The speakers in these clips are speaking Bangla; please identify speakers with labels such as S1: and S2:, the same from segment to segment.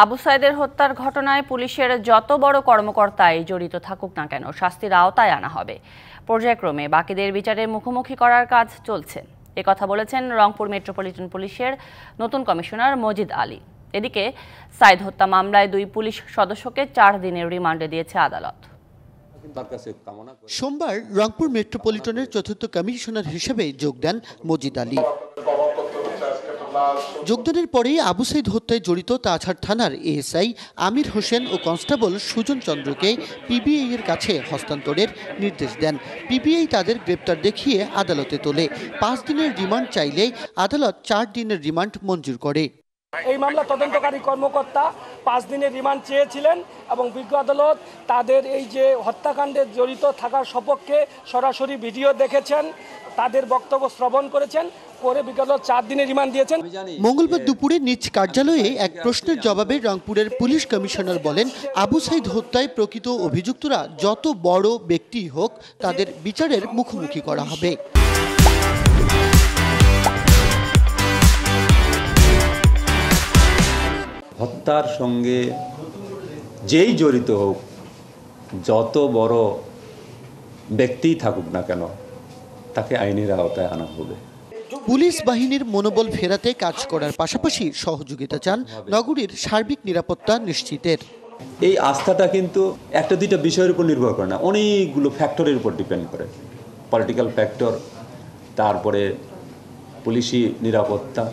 S1: আবু সাইদের হত্যার ঘটনায় পুলিশের যত বড় কর্মকর্তাই জড়িত থাকুক না কেন শাস্তির আওতায় আনা হবে। পর্যায়ক্রমে বাকিদের বিচারের মুখোমুখি করার কাজ চলছে, একথা বলেছেন রংপুর মেট্রোপলিটন পুলিশের নতুন কমিশনার মজিদ আলী। এদিকে সাইদ হত্যা মামলায় 2 পুলিশ সদস্যকে 4 দিনের রিমান্ডে দিয়েছে আদালত।
S2: সোমবার রংপুর মেট্রোপলিটনের চতুর্থ কমিশনার হিসেবে যোগ দেন মজিদ আলী। যোগদানের পরেই আবু সাইদ হত্যায় জড়িত তাজহাট থানার এএসআই আমির হোসেন ও কনস্টেবল সুজন চন্দ্রকে পিবিআই এর কাছে হস্তান্তরের নির্দেশ দেন। পিবিআই তাদের গ্রেপ্তার দেখিয়ে আদালতে তোলে। 5 দিনের রিমান্ড চাইলে আদালত 4 দিনের রিমান্ড মঞ্জুর করে।
S3: এই মামলা তদন্তকারী কর্মকর্তা 5 দিনের রিমান্ড চেয়েছিলেন এবং বিজ্ঞ আদালত তাদের এই যে হত্যাকাণ্ডে জড়িত থাকার সপক্ষে সরাসরি ভিডিও দেখেছেন, তাদের বক্তব্য শ্রবণ করেছেন, করে বিজ্ঞ আদালত 4 দিনের রিমান্ড দিয়েছেন।
S2: মঙ্গলবার দুপুরে নিজ কার্যালয়ে এক প্রশ্নের জবাবে রংপুরের পুলিশ কমিশনার বলেন, আবু সাইদ হত্যায় প্রকৃত অভিযুক্তরা যত বড় ব্যক্তি হোক তাদের বিচারের মুখোমুখি করা হবে।
S4: হত্যার সঙ্গে যেই জড়িত হোক, যত বড় ব্যক্তি থাকুক না কেন, তাকে আইনের আওতায় আনা হবে।
S2: পুলিশ বাহিনীর মনোবল ফেরাতে কাজ করার পাশাপাশি সহযোগিতা চান নগরীর সার্বিক নিরাপত্তা নিশ্চিতের।
S4: এই আস্থাটা কিন্তু একটা দুইটা বিষয়ের উপর নির্ভর করে না, অনেকগুলো ফ্যাক্টরের উপর ডিপেন্ড করে। পলিটিক্যাল ফ্যাক্টর, তারপরে পুলিশি নিরাপত্তা।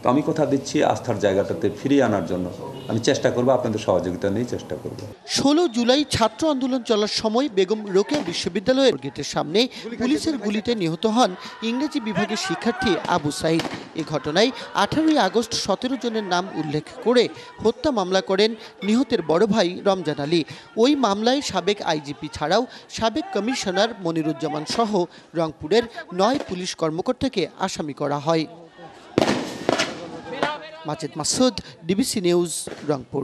S4: তো আমি কথা দিচ্ছি, আস্থার জায়গাটাতে ফিরিয়ে আনার জন্য আমি চেষ্টা করব, আপনাদের সহযোগিতা নিয়ে চেষ্টা করব।
S2: 16 জুলাই ছাত্র আন্দোলন চলার সময় বেগম রোকেয়া বিশ্ববিদ্যালয়ের গেটের সামনে পুলিশের গুলিতে নিহত হন ইংরেজি বিভাগের শিক্ষার্থী আবু সাইদ। এই ঘটনায় 18 আগস্ট 17 জনের নাম উল্লেখ করে হত্যা মামলা করেন নিহতের বড় ভাই রমজান আলী। ওই মামলায় সাবেক আইজিপি ছাড়াও সাবেক কমিশনার মনিরুজ্জামান সহ রংপুরের 9 পুলিশ কর্মকর্তাকে আসামি করা হয়। Majed Masud, DBC news, Rangpur.